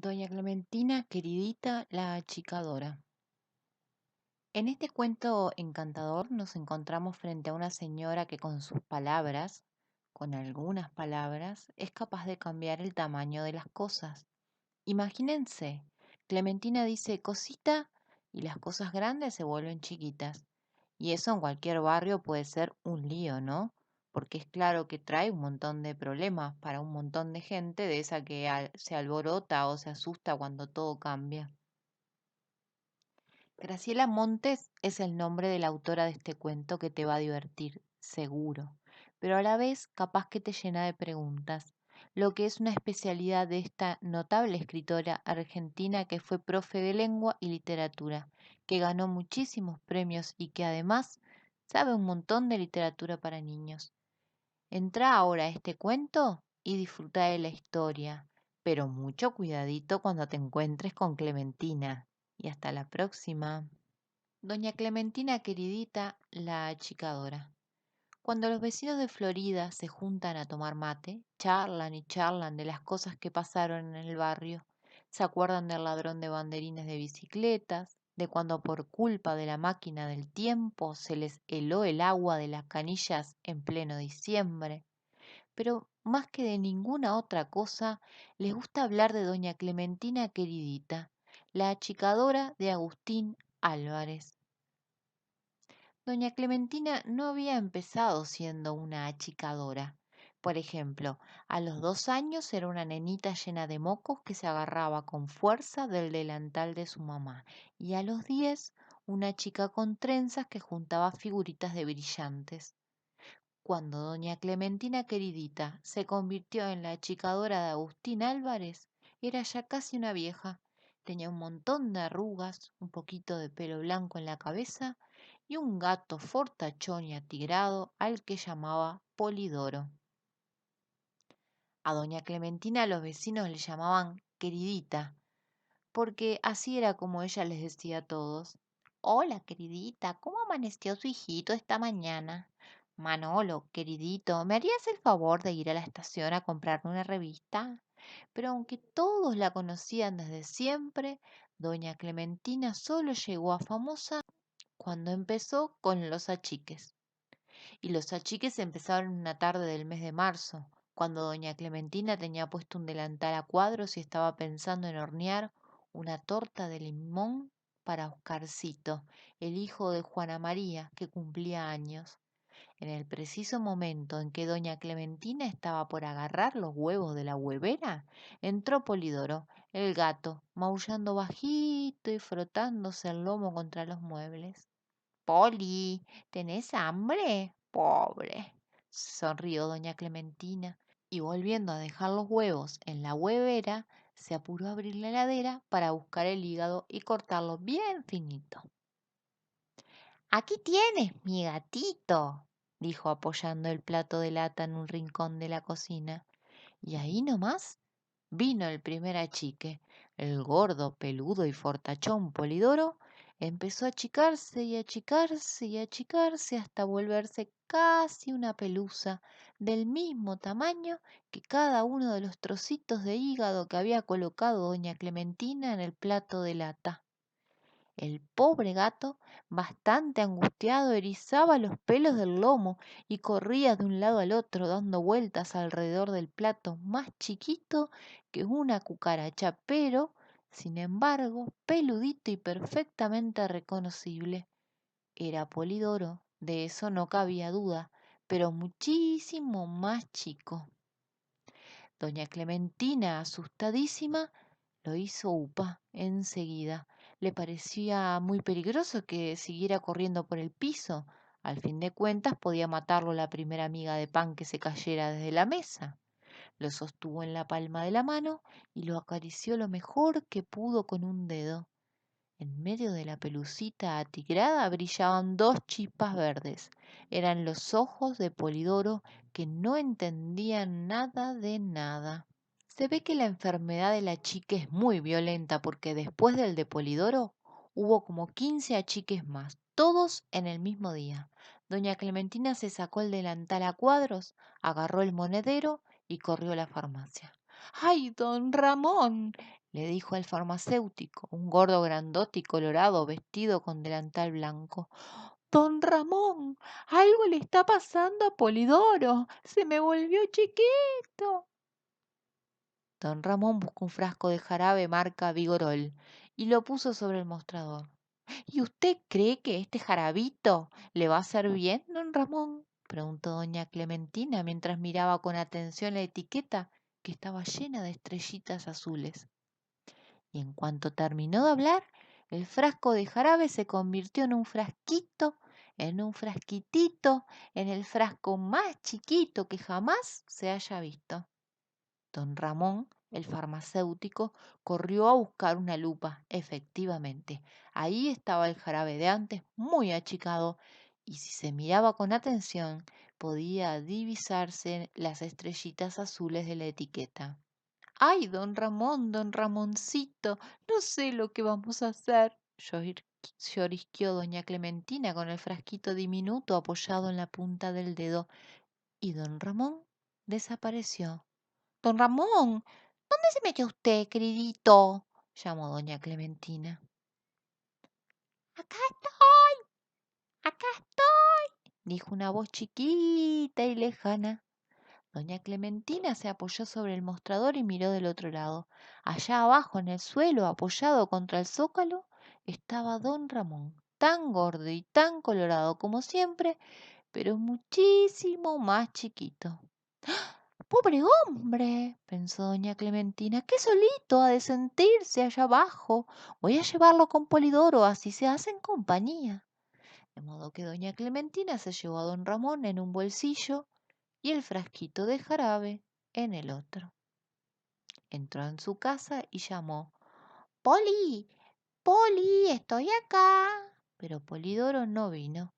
Doña Clementina, queridita, la achicadora. En este cuento encantador nos encontramos frente a una señora que con sus palabras, con algunas palabras, es capaz de cambiar el tamaño de las cosas. Imagínense, Clementina dice cosita y las cosas grandes se vuelven chiquitas. Y eso en cualquier barrio puede ser un lío, ¿no? Porque es claro que trae un montón de problemas para un montón de gente de esa que se alborota o se asusta cuando todo cambia. Graciela Montes es el nombre de la autora de este cuento que te va a divertir, seguro, pero a la vez capaz que te llena de preguntas, lo que es una especialidad de esta notable escritora argentina que fue profe de lengua y literatura, que ganó muchísimos premios y que además sabe un montón de literatura para niños. Entra ahora a este cuento y disfruta de la historia, pero mucho cuidadito cuando te encuentres con Clementina. Y hasta la próxima. Doña Clementina queridita, la achicadora. Cuando los vecinos de Florida se juntan a tomar mate, charlan y charlan de las cosas que pasaron en el barrio. Se acuerdan del ladrón de banderines de bicicletas, de cuando por culpa de la máquina del tiempo se les heló el agua de las canillas en pleno diciembre. Pero más que de ninguna otra cosa, les gusta hablar de doña Clementina queridita, la achicadora de Agustín Álvarez. Doña Clementina no había empezado siendo una achicadora. Por ejemplo, a los 2 años era una nenita llena de mocos que se agarraba con fuerza del delantal de su mamá, y a los 10 una chica con trenzas que juntaba figuritas de brillantes. Cuando doña Clementina queridita se convirtió en la achicadora de Agustín Álvarez, era ya casi una vieja. Tenía un montón de arrugas, un poquito de pelo blanco en la cabeza y un gato fortachón y atigrado al que llamaba Polidoro. A doña Clementina los vecinos le llamaban queridita, porque así era como ella les decía a todos. Hola, queridita, ¿cómo amaneció su hijito esta mañana? Manolo, queridito, ¿me harías el favor de ir a la estación a comprarme una revista? Pero aunque todos la conocían desde siempre, doña Clementina solo llegó a famosa cuando empezó con los achiques. Y los achiques empezaron una tarde del mes de marzo, cuando doña Clementina tenía puesto un delantal a cuadros y estaba pensando en hornear una torta de limón para Oscarcito, el hijo de Juana María, que cumplía años. En el preciso momento en que doña Clementina estaba por agarrar los huevos de la huevera, entró Polidoro, el gato, maullando bajito y frotándose el lomo contra los muebles. Poli, ¿tenés hambre? Pobre. Sonrió doña Clementina y volviendo a dejar los huevos en la huevera, se apuró a abrir la heladera para buscar el hígado y cortarlo bien finito. Aquí tienes, mi gatito, dijo apoyando el plato de lata en un rincón de la cocina. Y ahí nomás vino el primer achique. El gordo, peludo y fortachón Polidoro empezó a achicarse y achicarse y achicarse hasta volverse casi una pelusa del mismo tamaño que cada uno de los trocitos de hígado que había colocado doña Clementina en el plato de lata. El pobre gato, bastante angustiado, erizaba los pelos del lomo y corría de un lado al otro dando vueltas alrededor del plato más chiquito que una cucaracha, pero, sin embargo, peludito y perfectamente reconocible. Era Polidoro, de eso no cabía duda, pero muchísimo más chico. Doña Clementina, asustadísima, lo hizo upa enseguida. Le parecía muy peligroso que siguiera corriendo por el piso. Al fin de cuentas podía matarlo la primera miga de pan que se cayera desde la mesa. Lo sostuvo en la palma de la mano y lo acarició lo mejor que pudo con un dedo. En medio de la pelucita atigrada brillaban dos chispas verdes. Eran los ojos de Polidoro que no entendían nada de nada. Se ve que la enfermedad de la chica es muy violenta porque después del de Polidoro hubo como 15 achiques más, todos en el mismo día. Doña Clementina se sacó el delantal a cuadros, agarró el monedero y corrió a la farmacia. ¡Ay, don Ramón! le dijo el farmacéutico, un gordo grandote y colorado vestido con delantal blanco. Don Ramón, algo le está pasando a Polidoro. Se me volvió chiquito. Don Ramón buscó un frasco de jarabe marca Vigorol y lo puso sobre el mostrador. ¿Y usted cree que este jarabito le va a hacer bien, don Ramón? Preguntó doña Clementina mientras miraba con atención la etiqueta que estaba llena de estrellitas azules. Y en cuanto terminó de hablar, el frasco de jarabe se convirtió en un frasquitito, en el frasco más chiquito que jamás se haya visto. Don Ramón, el farmacéutico, corrió a buscar una lupa. Efectivamente, ahí estaba el jarabe de antes muy achicado, y si se miraba con atención, podía divisarse las estrellitas azules de la etiqueta. ¡Ay, don Ramoncito! No sé lo que vamos a hacer. Llorisqueó doña Clementina con el frasquito diminuto apoyado en la punta del dedo, y don Ramón desapareció. Don Ramón, ¿dónde se metió usted, queridito? Llamó doña Clementina. Acá estoy, acá estoy, dijo una voz chiquita y lejana. Doña Clementina se apoyó sobre el mostrador y miró del otro lado. Allá abajo, en el suelo, apoyado contra el zócalo, estaba don Ramón, tan gordo y tan colorado como siempre, pero muchísimo más chiquito. Pobre hombre, pensó doña Clementina, qué solito ha de sentirse allá abajo. Voy a llevarlo con Polidoro, así se hacen compañía. De modo que doña Clementina se llevó a don Ramón en un bolsillo y el frasquito de jarabe en el otro. Entró en su casa y llamó: Poli, Poli, estoy acá. Pero Polidoro no vino.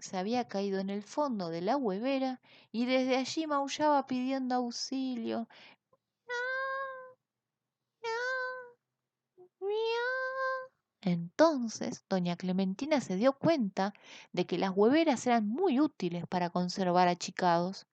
Se había caído en el fondo de la huevera y desde allí maullaba pidiendo auxilio. Miau. Entonces doña Clementina se dio cuenta de que las hueveras eran muy útiles para conservar achicados.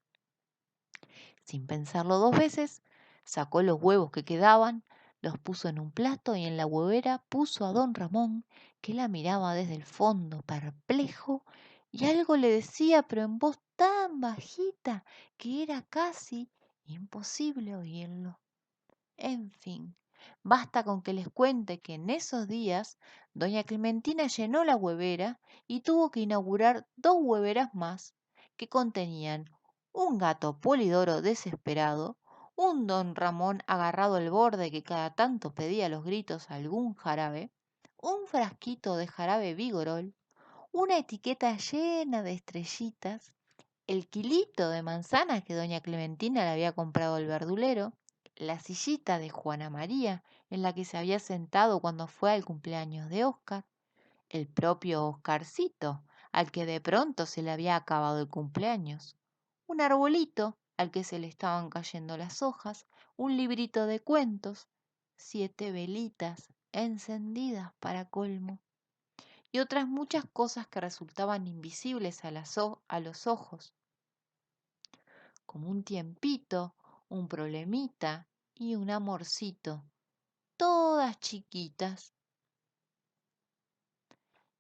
Sin pensarlo dos veces, sacó los huevos que quedaban, los puso en un plato y en la huevera puso a don Ramón, que la miraba desde el fondo, perplejo, y algo le decía, pero en voz tan bajita que era casi imposible oírlo. En fin, basta con que les cuente que en esos días doña Clementina llenó la huevera y tuvo que inaugurar dos hueveras más que contenían un gato polidoro desesperado, un don Ramón agarrado al borde que cada tanto pedía a los gritos algún jarabe, un frasquito de jarabe Vigorol, una etiqueta llena de estrellitas, el kilito de manzanas que doña Clementina le había comprado al verdulero, la sillita de Juana María en la que se había sentado cuando fue al cumpleaños de Óscar, el propio Oscarcito, al que de pronto se le había acabado el cumpleaños, un arbolito al que se le estaban cayendo las hojas, un librito de cuentos, 7 velitas encendidas para colmo, y otras muchas cosas que resultaban invisibles a los ojos, como un tiempito, un problemita y un amorcito, todas chiquitas.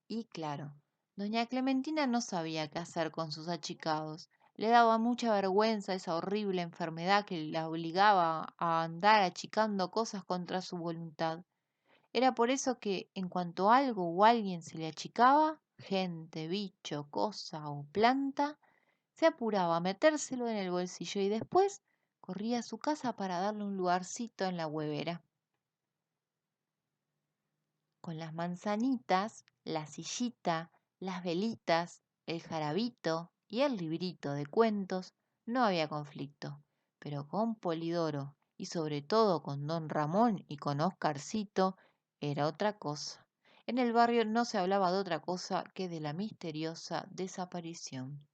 Y claro, doña Clementina no sabía qué hacer con sus achicados. Le daba mucha vergüenza esa horrible enfermedad que la obligaba a andar achicando cosas contra su voluntad. Era por eso que, en cuanto algo o alguien se le achicaba, gente, bicho, cosa o planta, se apuraba a metérselo en el bolsillo y después corría a su casa para darle un lugarcito en la huevera. Con las manzanitas, la sillita, las velitas, el jarabito y el librito de cuentos no había conflicto, pero con Polidoro y sobre todo con don Ramón y con Oscarcito era otra cosa. En el barrio no se hablaba de otra cosa que de la misteriosa desaparición.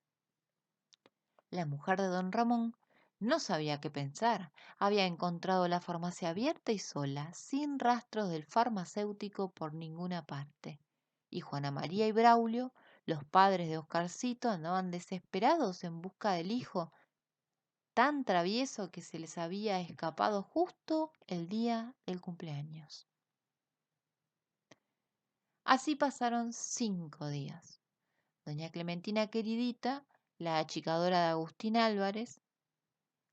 La mujer de don Ramón no sabía qué pensar. Había encontrado la farmacia abierta y sola, sin rastros del farmacéutico por ninguna parte. Y Juana María y Braulio, los padres de Oscarcito, andaban desesperados en busca del hijo tan travieso que se les había escapado justo el día del cumpleaños. Así pasaron 5 días. Doña Clementina queridita, la achicadora de Agustín Álvarez,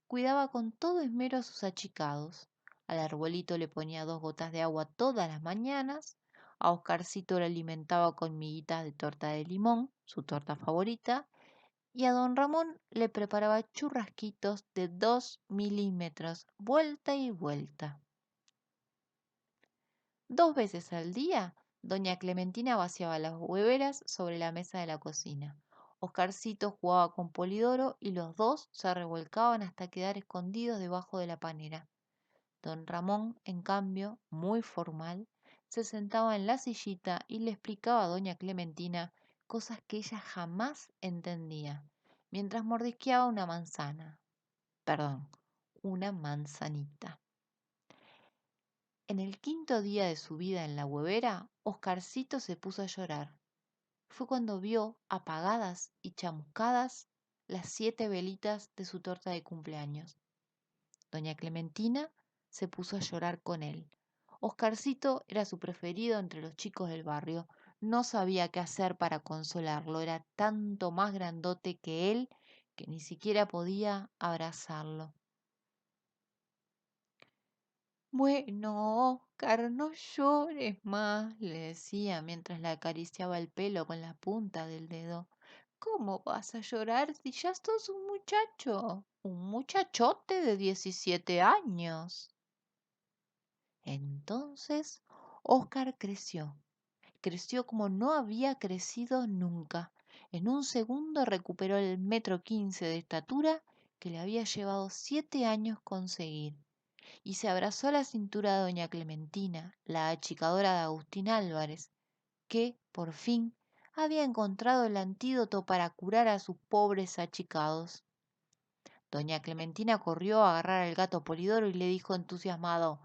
cuidaba con todo esmero a sus achicados. Al arbolito le ponía 2 gotas de agua todas las mañanas, a Oscarcito lo alimentaba con miguitas de torta de limón, su torta favorita, y a don Ramón le preparaba churrasquitos de 2 milímetros, vuelta y vuelta. 2 veces al día, doña Clementina vaciaba las hueveras sobre la mesa de la cocina. Oscarcito jugaba con Polidoro y los dos se revolcaban hasta quedar escondidos debajo de la panera. Don Ramón, en cambio, muy formal, se sentaba en la sillita y le explicaba a doña Clementina cosas que ella jamás entendía, mientras mordisqueaba una manzana. Perdón, una manzanita. En el quinto día de su vida en la huevera, Oscarcito se puso a llorar. Fue cuando vio, apagadas y chamuscadas, las 7 velitas de su torta de cumpleaños. Doña Clementina se puso a llorar con él. Oscarcito era su preferido entre los chicos del barrio. No sabía qué hacer para consolarlo. Era tanto más grandote que él que ni siquiera podía abrazarlo. Bueno, Oscar, no llores más, le decía mientras le acariciaba el pelo con la punta del dedo. ¿Cómo vas a llorar si ya sos un muchacho? Un muchachote de 17 años. Entonces, Oscar creció como no había crecido nunca. En un segundo recuperó el 1,15 m de estatura que le había llevado 7 años conseguir y se abrazó a la cintura de doña Clementina, la achicadora de Agustín Álvarez, que, por fin, había encontrado el antídoto para curar a sus pobres achicados. Doña Clementina corrió a agarrar al gato Polidoro y le dijo entusiasmado: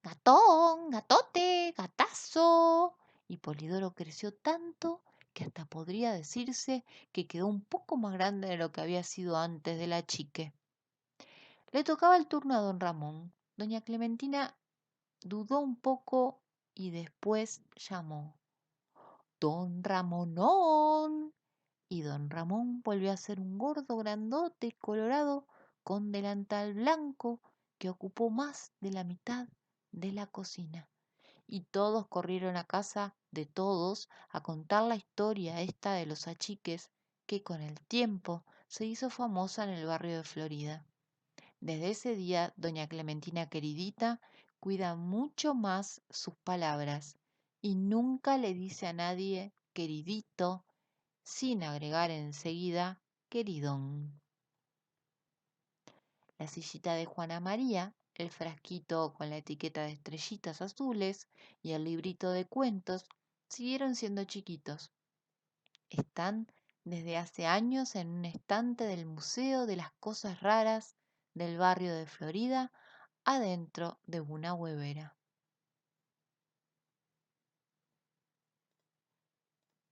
Gatón, gatote, gatazo. Y Polidoro creció tanto que hasta podría decirse que quedó un poco más grande de lo que había sido antes de la chique. Le tocaba el turno a don Ramón. Doña Clementina dudó un poco y después llamó: Don Ramonón. Y don Ramón volvió a ser un gordo grandote y colorado con delantal blanco que ocupó más de la mitad de la cocina. Y todos corrieron a casa de todos a contar la historia esta de los achiques que con el tiempo se hizo famosa en el barrio de Florida. Desde ese día, doña Clementina queridita cuida mucho más sus palabras y nunca le dice a nadie queridito sin agregar enseguida queridón. La sillita de Juana María, el frasquito con la etiqueta de estrellitas azules y el librito de cuentos siguieron siendo chiquitos. Están desde hace años en un estante del Museo de las Cosas Raras del barrio de Florida, adentro de una huevera.